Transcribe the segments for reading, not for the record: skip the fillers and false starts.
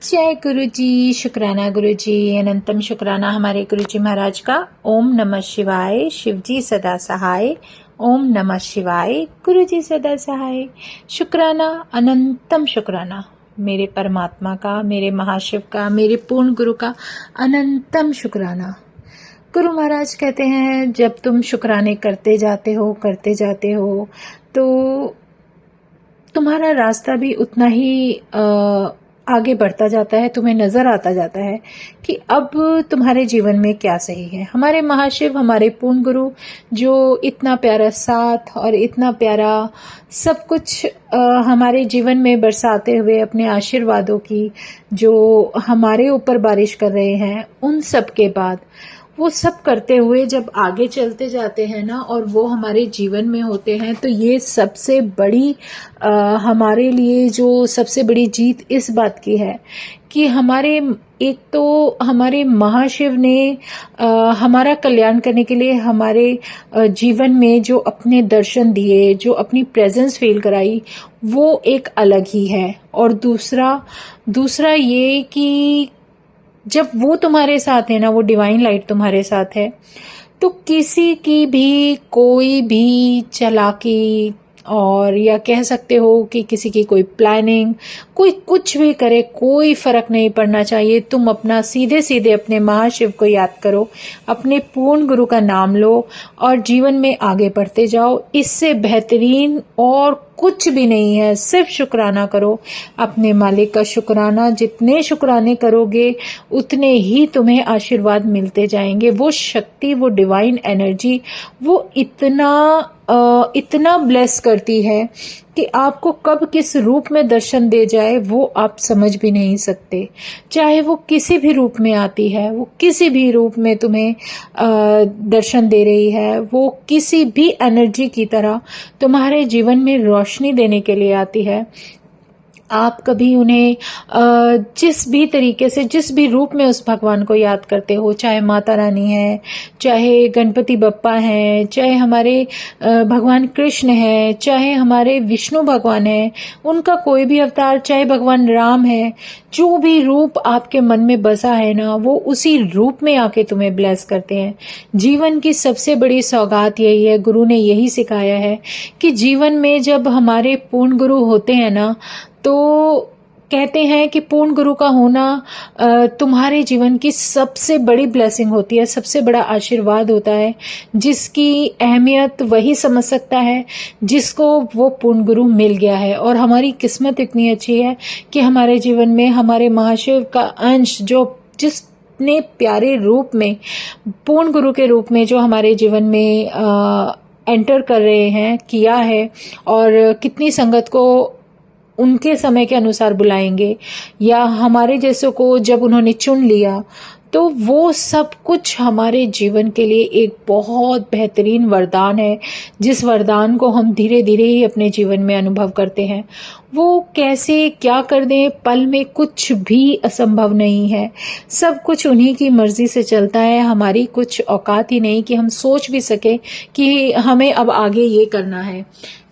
जय गुरु जी। शुक्राना गुरु जी, अनंतम शुक्राना हमारे गुरु जी महाराज का। ओम नमः शिवाय। शिव जी सदा सहाय। ओम नमः शिवाय। गुरु जी सदा सहाय। शुक्राना, अनंतम शुक्राना मेरे परमात्मा का, मेरे महाशिव का, मेरे पूर्ण गुरु का अनंतम शुक्राना। गुरु महाराज कहते हैं जब तुम शुक्राने करते जाते हो तो तुम्हारा रास्ता भी उतना ही आगे बढ़ता जाता है। तुम्हें नजर आता जाता है कि अब तुम्हारे जीवन में क्या सही है। हमारे महाशिव, हमारे पूर्ण गुरु जो इतना प्यारा साथ और इतना प्यारा सब कुछ हमारे जीवन में बरसाते हुए अपने आशीर्वादों की जो हमारे ऊपर बारिश कर रहे हैं, उन सब के बाद वो सब करते हुए जब आगे चलते जाते हैं ना और वो हमारे जीवन में होते हैं, तो ये सबसे बड़ी हमारे लिए जो सबसे बड़ी जीत इस बात की है कि एक तो हमारे महाशिव ने हमारा कल्याण करने के लिए हमारे जीवन में जो अपने दर्शन दिए, जो अपनी प्रेजेंस फील कराई, वो एक अलग ही है। और दूसरा ये कि जब वो तुम्हारे साथ है ना, वो डिवाइन लाइट तुम्हारे साथ है, तो किसी की भी कोई भी चालाकी और या कह सकते हो कि किसी की कोई प्लानिंग, कोई कुछ भी करे, कोई फर्क नहीं पड़ना चाहिए। तुम अपना सीधे सीधे अपने महाशिव को याद करो, अपने पूर्ण गुरु का नाम लो और जीवन में आगे बढ़ते जाओ। इससे बेहतरीन और कुछ भी नहीं है। सिर्फ शुक्राना करो, अपने मालिक का शुक्राना। जितने शुक्राने करोगे उतने ही तुम्हें आशीर्वाद मिलते जाएंगे। वो शक्ति, वो डिवाइन एनर्जी, वो इतना ब्लेस करती है कि आपको कब किस रूप में दर्शन दे जाए वो आप समझ भी नहीं सकते। चाहे वो किसी भी रूप में आती है, वो किसी भी रूप में तुम्हें दर्शन दे रही है, वो किसी भी एनर्जी की तरह तुम्हारे जीवन में रोशनी देने के लिए आती है। आप कभी उन्हें जिस भी तरीके से, जिस भी रूप में उस भगवान को याद करते हो, चाहे माता रानी है, चाहे गणपति बप्पा है, चाहे हमारे भगवान कृष्ण है, चाहे हमारे विष्णु भगवान है, उनका कोई भी अवतार, चाहे भगवान राम है, जो भी रूप आपके मन में बसा है ना, वो उसी रूप में आके तुम्हें ब्लेस करते हैं। जीवन की सबसे बड़ी सौगात यही है, गुरु ने यही सिखाया है कि जीवन में जब हमारे पूर्ण गुरु होते हैं ना, तो कहते हैं कि पूर्ण गुरु का होना तुम्हारे जीवन की सबसे बड़ी ब्लेसिंग होती है, सबसे बड़ा आशीर्वाद होता है, जिसकी अहमियत वही समझ सकता है जिसको वो पूर्ण गुरु मिल गया है। और हमारी किस्मत इतनी अच्छी है कि हमारे जीवन में हमारे महाशिव का अंश जो जिसने प्यारे रूप में, पूर्ण गुरु के रूप में जो हमारे जीवन में एंटर कर रहे हैं, किया है, और कितनी संगत को उनके समय के अनुसार बुलाएंगे या हमारे जैसों को जब उन्होंने चुन लिया, तो वो सब कुछ हमारे जीवन के लिए एक बहुत बेहतरीन वरदान है, जिस वरदान को हम धीरे धीरे ही अपने जीवन में अनुभव करते हैं। वो कैसे क्या कर दें, पल में कुछ भी असंभव नहीं है। सब कुछ उन्हीं की मर्जी से चलता है। हमारी कुछ औकात ही नहीं कि हम सोच भी सके कि हमें अब आगे ये करना है,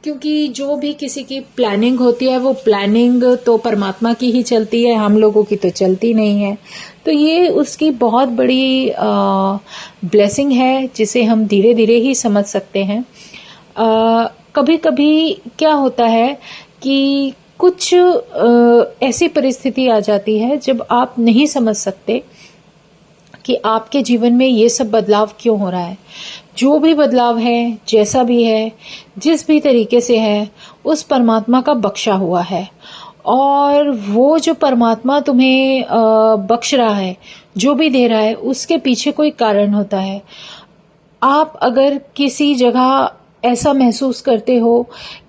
क्योंकि जो भी किसी की प्लानिंग होती है, वो प्लानिंग तो परमात्मा की ही चलती है, हम लोगों की तो चलती नहीं है। तो ये उसकी बहुत बड़ी ब्लेसिंग है, जिसे हम धीरे धीरे ही समझ सकते हैं। कभी कभी क्या होता है कि कुछ ऐसी परिस्थिति आ जाती है जब आप नहीं समझ सकते कि आपके जीवन में ये सब बदलाव क्यों हो रहा है। जो भी बदलाव है, जैसा भी है, जिस भी तरीके से है, उस परमात्मा का बख्शा हुआ है। और वो जो परमात्मा तुम्हें बख्श रहा है, जो भी दे रहा है, उसके पीछे कोई कारण होता है। आप अगर किसी जगह ऐसा महसूस करते हो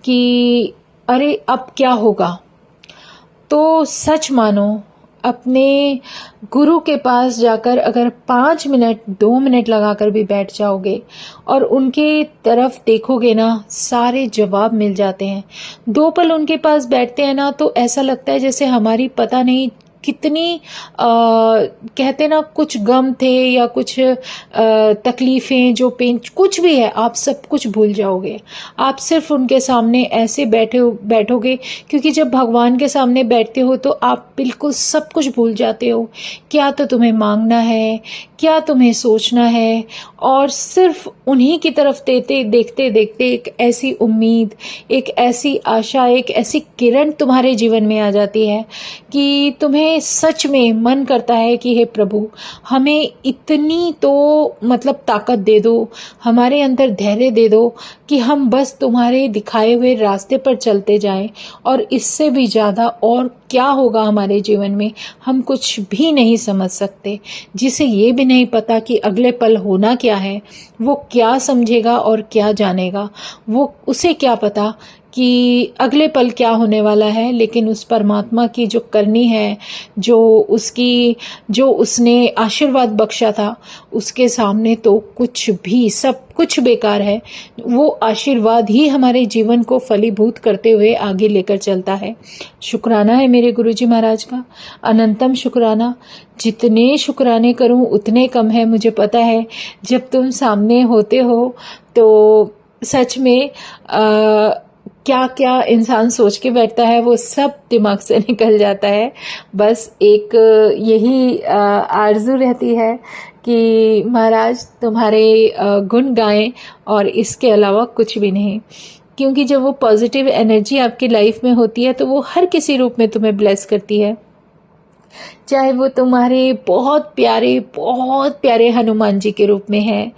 कि अरे अब क्या होगा, तो सच मानो, अपने गुरु के पास जाकर अगर 5 मिनट 2 मिनट लगाकर भी बैठ जाओगे और उनके तरफ देखोगे ना, सारे जवाब मिल जाते हैं। 2 पल उनके पास बैठते हैं ना, तो ऐसा लगता है जैसे हमारी पता नहीं कितनी कहते ना कुछ गम थे या कुछ तकलीफें, जो पेन कुछ भी है, आप सब कुछ भूल जाओगे। आप सिर्फ उनके सामने ऐसे बैठोगे, क्योंकि जब भगवान के सामने बैठते हो तो आप बिल्कुल सब कुछ भूल जाते हो। क्या तो तुम्हें मांगना है, क्या तुम्हें सोचना है, और सिर्फ उन्हीं की तरफ देखते देखते एक ऐसी उम्मीद, एक ऐसी आशा, एक ऐसी किरण तुम्हारे जीवन में आ जाती है कि तुम्हें सच में मन करता है कि हे प्रभु, हमें इतनी तो मतलब ताकत दे दो, हमारे अंदर धैर्य दे दो कि हम बस तुम्हारे दिखाए हुए रास्ते पर चलते जाएं, और इससे भी ज़्यादा और क्या होगा हमारे जीवन में हम कुछ भी नहीं समझ सकते। जिसे ये भी नहीं पता कि अगले पल होना क्या है, वो क्या समझेगा और क्या जानेगा, वो उसे क्या पता कि अगले पल क्या होने वाला है। लेकिन उस परमात्मा की जो करनी है, जो उसने आशीर्वाद बख्शा था, उसके सामने तो कुछ भी, सब कुछ बेकार है। वो आशीर्वाद ही हमारे जीवन को फलीभूत करते हुए आगे लेकर चलता है। शुक्राना है मेरे गुरुजी महाराज का, अनंतम शुक्राना। जितने शुक्राने करूं उतने कम है। मुझे पता है जब तुम सामने होते हो तो सच में क्या क्या इंसान सोच के बैठता है वो सब दिमाग से निकल जाता है। बस एक यही आरज़ू रहती है कि महाराज तुम्हारे गुण गाएं, और इसके अलावा कुछ भी नहीं। क्योंकि जब वो पॉजिटिव एनर्जी आपकी लाइफ में होती है तो वो हर किसी रूप में तुम्हें ब्लेस करती है। चाहे वो तुम्हारे बहुत प्यारे हनुमान जी के रूप में है,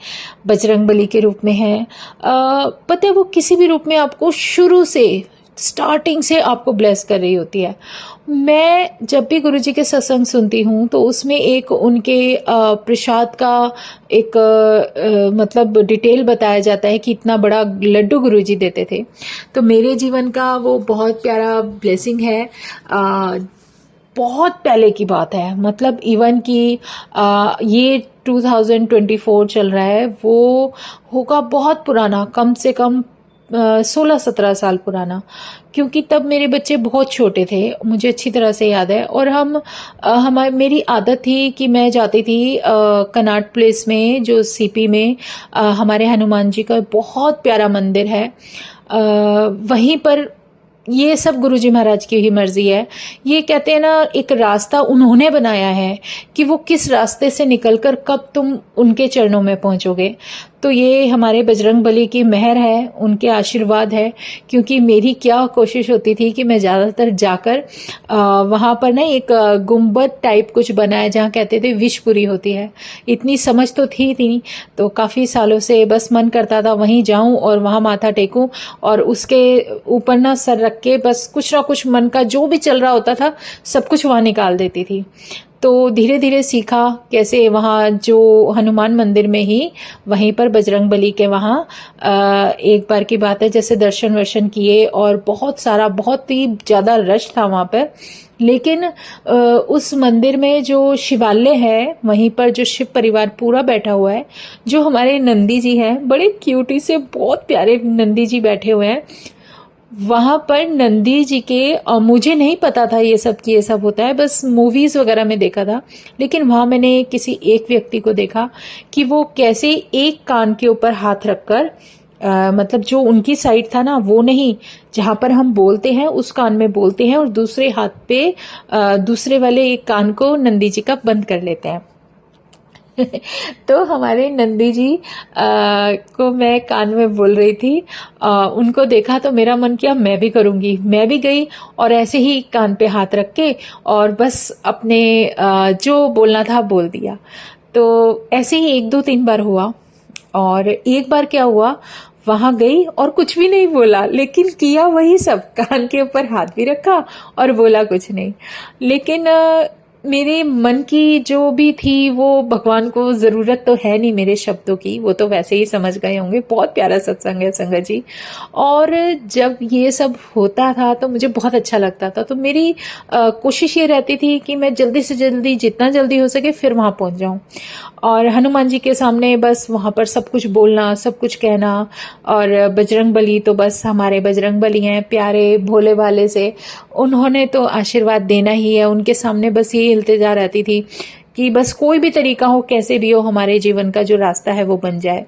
बजरंगबली के रूप में है, पता है वो किसी भी रूप में आपको शुरू से, स्टार्टिंग से आपको ब्लेस कर रही होती है। मैं जब भी गुरुजी के सत्संग सुनती हूँ तो उसमें एक उनके प्रसाद का एक मतलब डिटेल बताया जाता है कि इतना बड़ा लड्डू गुरुजी देते थे। तो मेरे जीवन का वो बहुत प्यारा ब्लेसिंग है। बहुत पहले की बात है, मतलब इवन कि ये 2024 चल रहा है, वो होगा बहुत पुराना, कम से कम 16-17 साल पुराना। क्योंकि तब मेरे बच्चे बहुत छोटे थे, मुझे अच्छी तरह से याद है। और मेरी आदत थी कि मैं जाती थी कनाट प्लेस में, जो सीपी में हमारे हनुमान जी का बहुत प्यारा मंदिर है, वहीं पर। ये सब गुरुजी महाराज की ही मर्जी है। ये कहते हैं ना, एक रास्ता उन्होंने बनाया है कि वो किस रास्ते से निकलकर कब तुम उनके चरणों में पहुंचोगे। तो ये हमारे बजरंगबली की मेहर है, उनके आशीर्वाद है। क्योंकि मेरी क्या कोशिश होती थी कि मैं ज़्यादातर जाकर वहाँ पर ना एक गुम्बद टाइप कुछ बनाया, जहाँ कहते थे विश पूरी होती है। इतनी समझ तो थी नहीं, तो काफ़ी सालों से बस मन करता था वहीं जाऊं और वहाँ माथा टेकूं, और उसके ऊपर ना सर रख के बस कुछ ना कुछ मन का जो भी चल रहा होता था सब कुछ वहाँ निकाल देती थी। तो धीरे धीरे सीखा कैसे वहाँ जो हनुमान मंदिर में ही, वहीं पर बजरंगबली के वहाँ एक बार की बात है, जैसे दर्शन वर्शन किए, और बहुत ही ज़्यादा रश था वहाँ पर। लेकिन उस मंदिर में जो शिवालय है, वहीं पर जो शिव परिवार पूरा बैठा हुआ है, जो हमारे नंदी जी हैं, बड़े क्यूटी से बहुत प्यारे नंदी जी बैठे हुए हैं वहाँ पर। नंदी जी के मुझे नहीं पता था ये सब कि ये सब होता है, बस मूवीज वगैरह में देखा था। लेकिन वहाँ मैंने किसी एक व्यक्ति को देखा कि वो कैसे एक कान के ऊपर हाथ रखकर, मतलब जो उनकी साइड था ना, वो नहीं, जहाँ पर हम बोलते हैं उस कान में बोलते हैं, और दूसरे हाथ पे दूसरे वाले एक कान को नंदी जी का बंद कर लेते हैं। तो हमारे नंदी जी को मैं कान में बोल रही थी, उनको देखा तो मेरा मन किया मैं भी करूंगी। मैं भी गई और ऐसे ही कान पे हाथ रख के और बस अपने जो बोलना था बोल दिया। तो ऐसे ही 1-2-3 बार हुआ। और एक बार क्या हुआ, वहां गई और कुछ भी नहीं बोला, लेकिन किया वही सब, कान के ऊपर हाथ भी रखा और बोला कुछ नहीं। लेकिन मेरे मन की जो भी थी वो भगवान को ज़रूरत तो है नहीं मेरे शब्दों की, वो तो वैसे ही समझ गए होंगे। बहुत प्यारा सत्संग है संगत जी। और जब ये सब होता था तो मुझे बहुत अच्छा लगता था। तो मेरी कोशिश ये रहती थी कि मैं जल्दी से जल्दी, जितना जल्दी हो सके फिर वहाँ पहुँच जाऊँ। और हनुमान जी के सामने बस वहाँ पर सब कुछ बोलना, सब कुछ कहना। और बजरंग बली तो बस हमारे बजरंग बली हैं, प्यारे भोले भाले से। उन्होंने तो आशीर्वाद देना ही है। उनके सामने बस ये इल्तिजा रहती थी कि बस कोई भी तरीका हो, कैसे भी हो, हमारे जीवन का जो रास्ता है वो बन जाए।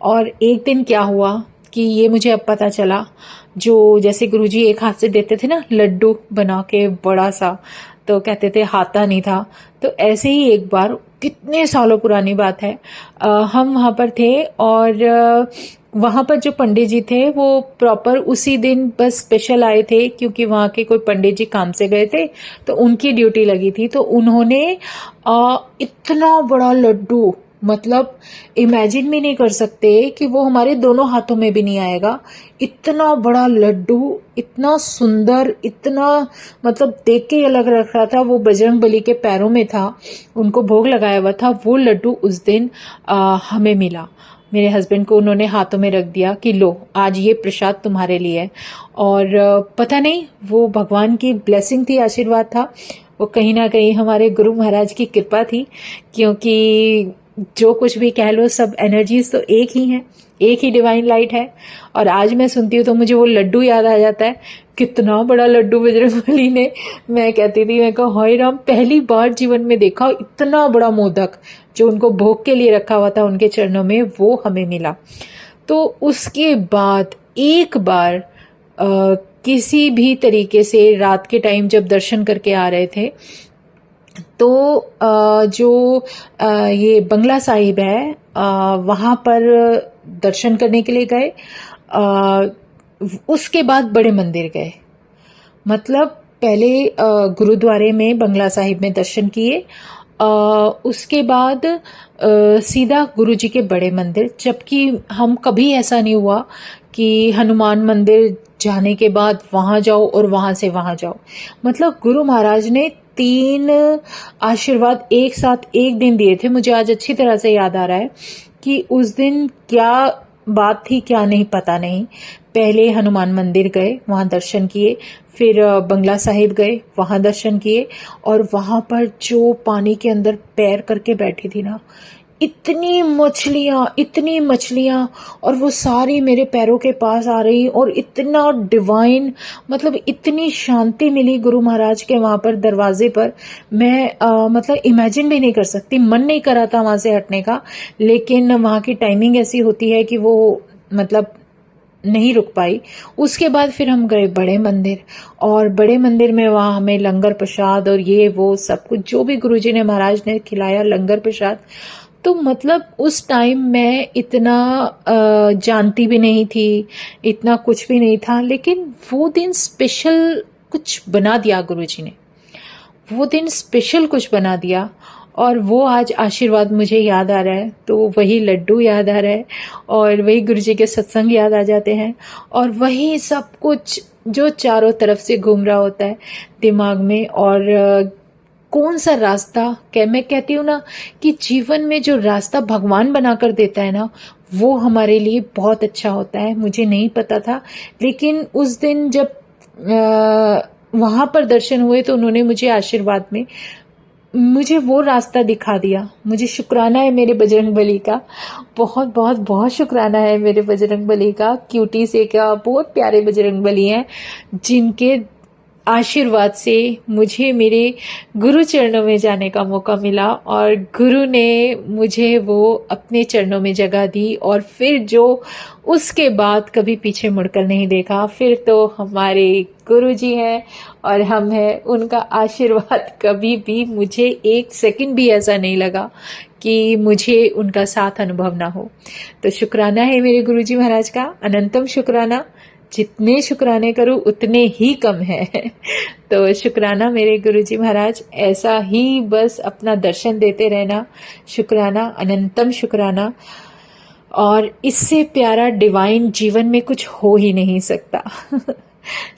और एक दिन क्या हुआ कि ये मुझे अब पता चला, जो जैसे गुरुजी एक हाथ से देते थे ना लड्डू बना के बड़ा सा, तो कहते थे हाथा नहीं था। तो ऐसे ही एक बार, कितने सालों पुरानी बात है, हम वहाँ पर थे। और वहाँ पर जो पंडित जी थे वो प्रॉपर उसी दिन बस स्पेशल आए थे, क्योंकि वहाँ के कोई पंडित जी काम से गए थे तो उनकी ड्यूटी लगी थी। तो उन्होंने इतना बड़ा लड्डू, मतलब इमेजिन भी नहीं कर सकते कि वो हमारे दोनों हाथों में भी नहीं आएगा। इतना बड़ा लड्डू, इतना सुंदर, इतना, मतलब देख के अलग लग रहा था। वो बजरंग बली के पैरों में था, उनको भोग लगाया हुआ था। वो लड्डू उस दिन हमें मिला। मेरे हस्बैंड को उन्होंने हाथों में रख दिया कि लो, आज ये प्रसाद तुम्हारे लिए है। और पता नहीं, वो भगवान की ब्लेसिंग थी, आशीर्वाद था। वो कहीं ना कहीं हमारे गुरु महाराज की कृपा थी, क्योंकि जो कुछ भी कह लो, सब एनर्जीज तो एक ही हैं, एक ही डिवाइन लाइट है। और आज मैं सुनती हूँ तो मुझे वो लड्डू याद आ जाता है। कितना बड़ा लड्डू बजरंगबली ने, मैं कहती थी, मैं कहा हाय राम, पहली बार जीवन में देखा इतना बड़ा मोदक जो उनको भोग के लिए रखा हुआ था उनके चरणों में, वो हमें मिला। तो उसके बाद एक बार किसी भी तरीके से रात के टाइम जब दर्शन करके आ रहे थे, तो जो ये बंगला साहिब है, वहाँ पर दर्शन करने के लिए गए। उसके बाद बड़े मंदिर गए। मतलब पहले गुरुद्वारे में बंगला साहिब में दर्शन किए, उसके बाद सीधा गुरु जी के बड़े मंदिर। जबकि हम कभी ऐसा नहीं हुआ कि हनुमान मंदिर जाने के बाद वहां जाओ और वहां से वहां जाओ। मतलब गुरु महाराज ने 3 आशीर्वाद एक साथ एक दिन दिए थे। मुझे आज अच्छी तरह से याद आ रहा है कि उस दिन क्या बात थी, क्या नहीं, पता नहीं। पहले हनुमान मंदिर गए, वहां दर्शन किए। फिर बंगला साहिब गए, वहां दर्शन किए। और वहां पर जो पानी के अंदर पैर करके बैठी थी ना, इतनी मछलियां, इतनी मछलियां, और वो सारी मेरे पैरों के पास आ रही, और इतना डिवाइन, मतलब इतनी शांति मिली गुरु महाराज के वहां पर दरवाजे पर। मैं मतलब इमेजिन भी नहीं कर सकती। मन नहीं करा था वहां से हटने का, लेकिन वहां की टाइमिंग ऐसी होती है कि वो, मतलब नहीं रुक पाई। उसके बाद फिर हम गए बड़े मंदिर, और बड़े मंदिर में वहां हमें लंगर प्रसाद और ये वो सब कुछ जो भी गुरुजी ने, महाराज ने खिलाया, लंगर प्रसाद। तो मतलब उस टाइम मैं इतना जानती भी नहीं थी, इतना कुछ भी नहीं था, लेकिन वो दिन स्पेशल कुछ बना दिया गुरुजी ने। वो दिन स्पेशल कुछ बना दिया, और वो आज आशीर्वाद मुझे याद आ रहा है। तो वही लड्डू याद आ रहा है, और वही गुरुजी के सत्संग याद आ जाते हैं, और वही सब कुछ जो चारों तरफ से घूम रहा होता है दिमाग में। और कौन सा रास्ता, मैं कहती हूँ ना कि जीवन में जो रास्ता भगवान बनाकर देता है ना, वो हमारे लिए बहुत अच्छा होता है। मुझे नहीं पता था, लेकिन उस दिन जब वहां पर दर्शन हुए तो उन्होंने मुझे आशीर्वाद में मुझे वो रास्ता दिखा दिया। मुझे शुक्राना है मेरे बजरंग बली का, बहुत बहुत बहुत शुक्राना है मेरे बजरंग बली का। क्यूटी से क्या बहुत प्यारे बजरंग बली हैं, जिनके आशीर्वाद से मुझे मेरे गुरु चरणों में जाने का मौका मिला, और गुरु ने मुझे वो अपने चरणों में जगह दी। और फिर जो उसके बाद कभी पीछे मुड़कर नहीं देखा। फिर तो हमारे गुरु जी हैं और हम हैं, उनका आशीर्वाद कभी भी, मुझे एक सेकंड भी ऐसा नहीं लगा कि मुझे उनका साथ अनुभव ना हो। तो शुक्राना है मेरे गुरु जी महाराज का, अनंतम शुक्राना। जितने शुक्राने करूं उतने ही कम है। तो शुक्राना मेरे गुरुजी महाराज, ऐसा ही बस अपना दर्शन देते रहना। शुक्राना, अनंतम शुक्राना। और इससे प्यारा डिवाइन जीवन में कुछ हो ही नहीं सकता।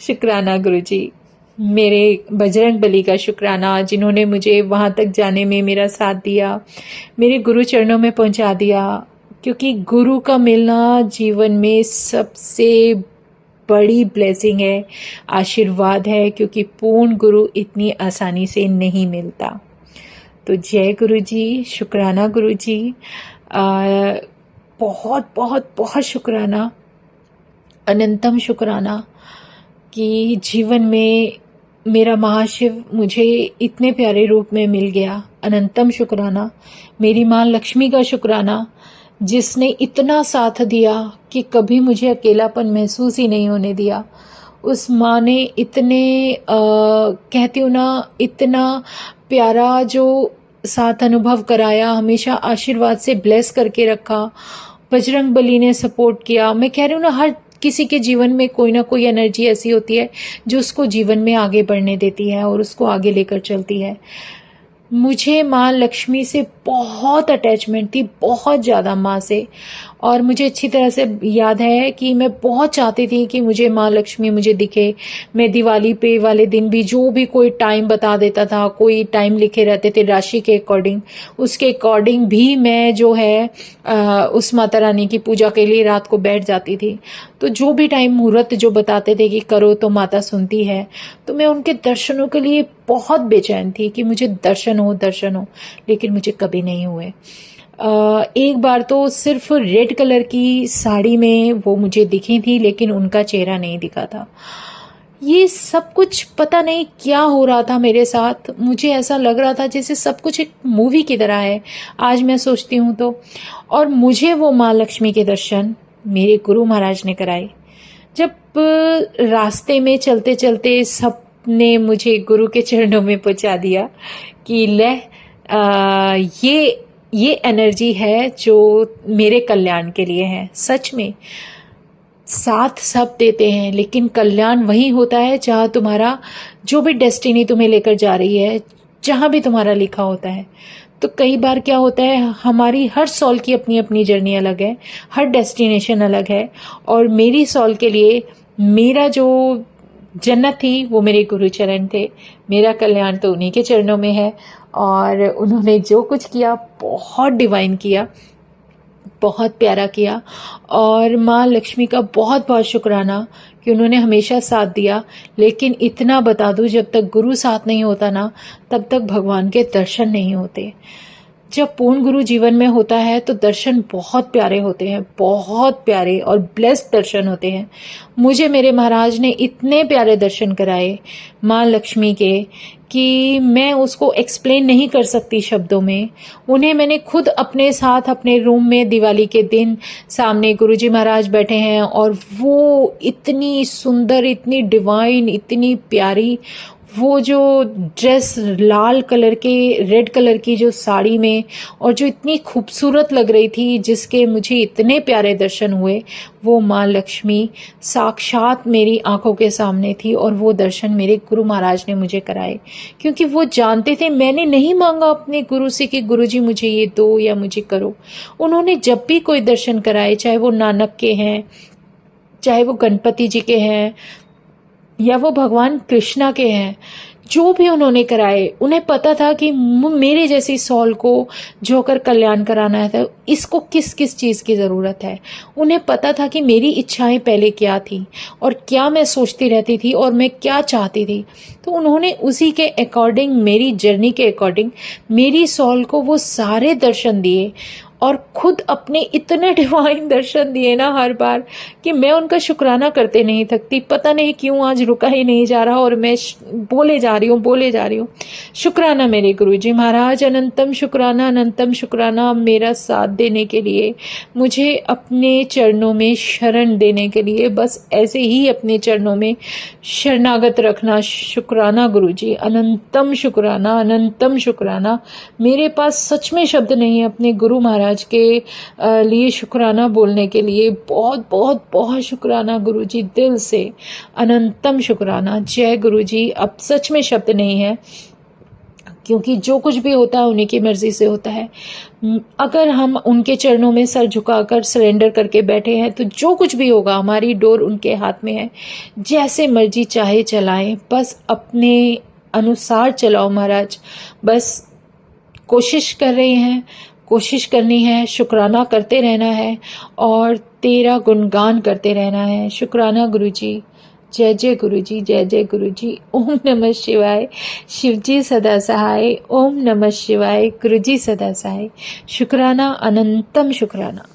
शुक्राना गुरुजी। मेरे बजरंग बली का शुक्राना, जिन्होंने मुझे वहाँ तक जाने में मेरा साथ दिया, मेरे गुरु चरणों में पहुँचा दिया। क्योंकि गुरु का मिलना जीवन में सबसे बड़ी ब्लेसिंग है, आशीर्वाद है, क्योंकि पूर्ण गुरु इतनी आसानी से नहीं मिलता। तो जय गुरु जी, शुक्राना गुरु जी, बहुत बहुत बहुत शुक्राना, अनंतम शुक्राना कि जीवन में मेरा महाशिव मुझे इतने प्यारे रूप में मिल गया। अनंतम शुक्राना मेरी माँ लक्ष्मी का शुक्राना, जिसने इतना साथ दिया कि कभी मुझे अकेलापन महसूस ही नहीं होने दिया। उस माँ ने इतने कहती हूँ ना, इतना प्यारा जो साथ अनुभव कराया, हमेशा आशीर्वाद से ब्लेस करके रखा। बजरंग बली ने सपोर्ट किया। मैं कह रही हूँ ना, हर किसी के जीवन में कोई ना कोई एनर्जी ऐसी होती है जो उसको जीवन में आगे बढ़ने देती है और उसको आगे लेकर चलती है। मुझे माँ लक्ष्मी से बहुत अटैचमेंट थी, बहुत ज़्यादा माँ से। और मुझे अच्छी तरह से याद है कि मैं बहुत चाहती थी कि मुझे माँ लक्ष्मी मुझे दिखे। मैं दिवाली पे वाले दिन भी जो भी कोई टाइम बता देता था, कोई टाइम लिखे रहते थे राशि के अकॉर्डिंग, उसके अकॉर्डिंग भी मैं जो है उस माता रानी की पूजा के लिए रात को बैठ जाती थी। तो जो भी टाइम मुहूर्त जो बताते थे कि करो तो माता सुनती है, तो मैं उनके दर्शनों के लिए बहुत बेचैन थी कि मुझे दर्शन हो, लेकिन मुझे कभी नहीं हुए। एक बार तो सिर्फ रेड कलर की साड़ी में वो मुझे दिखी थी, लेकिन उनका चेहरा नहीं दिखा था। ये सब कुछ पता नहीं क्या हो रहा था मेरे साथ। मुझे ऐसा लग रहा था जैसे सब कुछ एक मूवी की तरह है, आज मैं सोचती हूँ तो। और मुझे वो माँ लक्ष्मी के दर्शन मेरे गुरु महाराज ने कराए। जब रास्ते में चलते चलते सबने मुझे गुरु के चरणों में पहुंचा दिया कि ले, ये एनर्जी है जो मेरे कल्याण के लिए है। सच में साथ सब देते हैं, लेकिन कल्याण वही होता है जहाँ तुम्हारा जो भी डेस्टिनी तुम्हें लेकर जा रही है, जहाँ भी तुम्हारा लिखा होता है। तो कई बार क्या होता है, हमारी हर सोल की अपनी अपनी जर्नी अलग है, हर डेस्टिनेशन अलग है। और मेरी सोल के लिए मेरा जो जन्नत थी वो मेरे गुरु चरण थे। मेरा कल्याण तो उन्हीं के चरणों में है। और उन्होंने जो कुछ किया बहुत डिवाइन किया, बहुत प्यारा किया। और माँ लक्ष्मी का बहुत बहुत शुक्राना कि उन्होंने हमेशा साथ दिया। लेकिन इतना बता दूं, जब तक गुरु साथ नहीं होता ना, तब तक भगवान के दर्शन नहीं होते। जब पूर्ण गुरु जीवन में होता है तो दर्शन बहुत प्यारे होते हैं, बहुत प्यारे और ब्लेस्ड दर्शन होते हैं। मुझे मेरे महाराज ने इतने प्यारे दर्शन कराए माँ लक्ष्मी के कि मैं उसको एक्सप्लेन नहीं कर सकती शब्दों में। उन्हें मैंने खुद अपने साथ अपने रूम में दिवाली के दिन सामने गुरुजी महाराज बैठे हैं, और वो इतनी सुंदर, इतनी डिवाइन, इतनी प्यारी, वो जो ड्रेस लाल कलर के, रेड कलर की जो साड़ी में, और जो इतनी खूबसूरत लग रही थी, जिसके मुझे इतने प्यारे दर्शन हुए, वो माँ लक्ष्मी साक्षात मेरी आंखों के सामने थी। और वो दर्शन मेरे गुरु महाराज ने मुझे कराए, क्योंकि वो जानते थे मैंने नहीं मांगा अपने गुरु से कि गुरुजी मुझे ये दो या मुझे करो। उन्होंने जब भी कोई दर्शन कराए, चाहे वो नानक के हैं, चाहे वो गणपति जी के हैं, या वो भगवान कृष्णा के हैं, जो भी उन्होंने कराए, उन्हें पता था कि मेरे जैसी सोल को जो कर कल्याण कराना है, इसको किस किस चीज़ की ज़रूरत है। उन्हें पता था कि मेरी इच्छाएं पहले क्या थी और क्या मैं सोचती रहती थी और मैं क्या चाहती थी। तो उन्होंने उसी के अकॉर्डिंग, मेरी जर्नी के अकॉर्डिंग, मेरी सोल को वो सारे दर्शन दिए। और खुद अपने इतने डिवाइन दर्शन दिए ना हर बार, कि मैं उनका शुक्राना करते नहीं थकती। पता नहीं क्यों आज रुका ही नहीं जा रहा, और मैं बोले जा रही हूँ शुक्राना मेरे गुरुजी महाराज। अनंतम शुक्राना, अनंतम शुक्राना मेरा साथ देने के लिए, मुझे अपने चरणों में शरण देने के लिए, बस ऐसे ही अपने चरणों में शरणागत रखना। शुक्राना गुरुजी, अनंतम शुक्राना, अनंतम शुक्राना। मेरे पास सच में शब्द नहीं है अपने गुरु महाराज के लिए शुक्राना बोलने के लिए। बहुत बहुत बहुत शुक्राना गुरुजी, दिल से अनंतम शुक्राना। जय गुरुजी। अब सच में शब्द नहीं है क्योंकि जो कुछ भी होता है उन्हीं की मर्जी से होता है। अगर हम उनके चरणों में सर झुकाकर सरेंडर करके बैठे हैं तो जो कुछ भी होगा हमारी डोर उनके हाथ में है, जैसे मर्जी चाहे चलाएं, बस अपने अनुसार चलाओ महाराज। बस कोशिश कर रहे हैं, कोशिश करनी है, शुक्राना करते रहना है और तेरा गुणगान करते रहना है। शुक्राना गुरुजी, जय जय गुरुजी, जय जय गुरुजी। ओम नमः शिवाय। शिवजी सदा सहाय। ओम नमः शिवाय। गुरुजी सदा सहाय। शुक्राना, अनंतम शुक्राना।